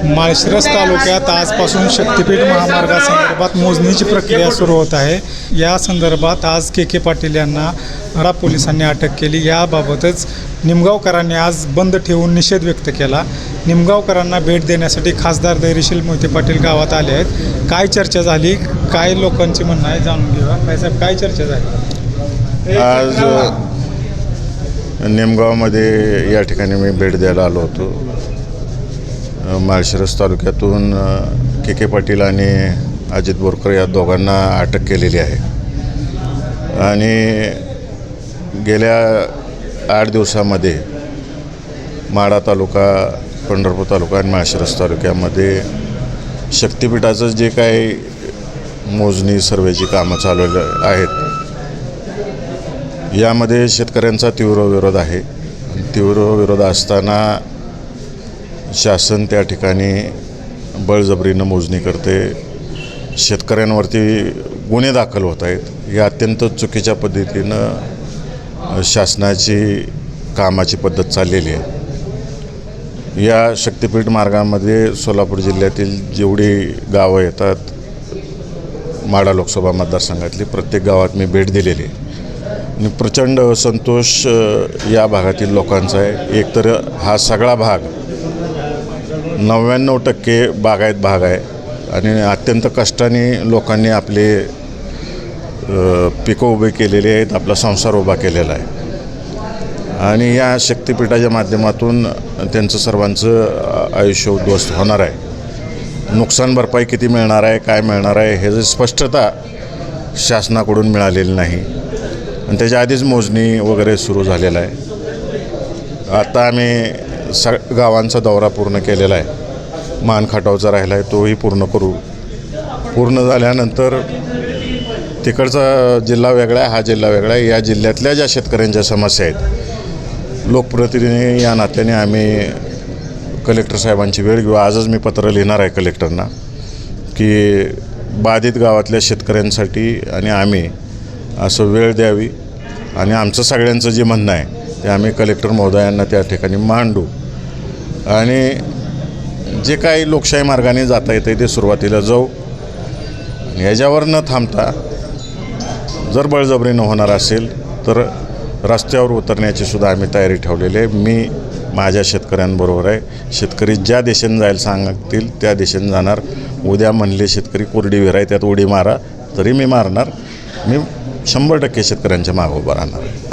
माळशिरस तालुक्यात आजपासून शक्तिपीठ महामार्गासंदर्भात मोजणीची प्रक्रिया सुरू होत आहे। या संदर्भात आज के पाटील यांना रा पोलिसांनी अटक केली। याबाबतच निमगावकरांनी आज बंद ठेवून निषेध व्यक्त केला। निमगावकरांना भेट देण्यासाठी खासदार धैर्यशील मोहिते पाटील गावात आले आहेत। काय चर्चा झाली, काय लोकांची म्हणणं आहे जाणून घेऊया। काय साहेब, काय चर्चा झाली? आज निमगावमध्ये या ठिकाणी मी भेट द्यायला आलो होतो। माळशिरस तालुक्यातून के पाटील आणि अजित बोरकर या दोघांना अटक केलेली आहे आणि गेल्या 8 दिवसामध्ये माढा तालुका, पंढरपूर तालुका आणि माळशिरस तालुक्यामध्ये शक्तिपीठाचं जे काही मोजणी सर्वेची कामं चालवली आहेत यामध्ये शेतकऱ्यांचा तीव्र विरोध आहे। तीव्र विरोध असताना शासन त्या ठिकाणी बळजबरीनं मोजणी करते, शेतकऱ्यांवरती गुन्हे दाखल होत आहेत। या अत्यंत चुकीच्या पद्धतीनं शासनाची कामाची पद्धत चाललेली आहे। या शक्तिपीठ मार्गामध्ये सोलापूर जिल्ह्यातील जेवढी गावं येतात, माढा लोकसभा मतदारसंघातली प्रत्येक गावात मी भेट दिलेली आहे आणि प्रचंड संतोष या भागातील लोकांचा आहे। एकतर हा सगळा भाग 99% बागायत भाग आहे आणि अत्यंत कष्टाने लोकांनी आपले पिकं उभे केलेले आहेत, आपला संसार उभा केलेला आहे आणि या शक्तिपीठाच्या माध्यमातून त्यांचं सर्वांचं आयुष्य उद्ध्वस्त होणार आहे। नुकसान भरपाई किती मिळणार आहे, काय मिळणार आहे, हे जे स्पष्टता शासनाकडून मिळालेली नाही आणि त्याच्या आधीच मोजणी वगैरे सुरू झालेला आहे। आता आम्ही गावांचा दौरा पूर्ण केलेला आहे। मान खटावचा राहिला आहे, तोही पूर्ण करू। पूर्ण झाल्यानंतर तिकडचा जिल्हा वेगळा आहे, हा जिल्हा वेगळा आहे। या जिल्ह्यातल्या ज्या शेतकऱ्यांच्या समस्या आहेत, लोकप्रतिनिधी या नात्याने आम्ही कलेक्टर साहेबांची वेळ घेऊ। आजच मी पत्र लिहिणार आहे कलेक्टरना की बाधित गावातल्या शेतकऱ्यांसाठी आणि आम्ही असं वेळ द्यावी आणि आमचं सगळ्यांचं जे म्हणणं आहे ते आम्ही कलेक्टर महोदयांना त्या ठिकाणी मांडू आणि जे काही लोकशाही मार्गाने जाता येते ते सुरुवातीला जाऊ। याच्यावर न थांबता जर बळजबरीनं होणार असेल तर रस्त्यावर उतरण्याची सुद्धा आम्ही तयारी ठेवलेली आहे। मी माझ्या शेतकऱ्यांबरोबर आहे। शेतकरी ज्या दिशेने जायला सांगतील त्या दिशेने जाणार। उद्या म्हणले शेतकरी कोरडी विहीर आहे त्यात उडी मारा तरी मी मारणार। मी 100% शेतकऱ्यांच्या मागे उभं राहणार आहे।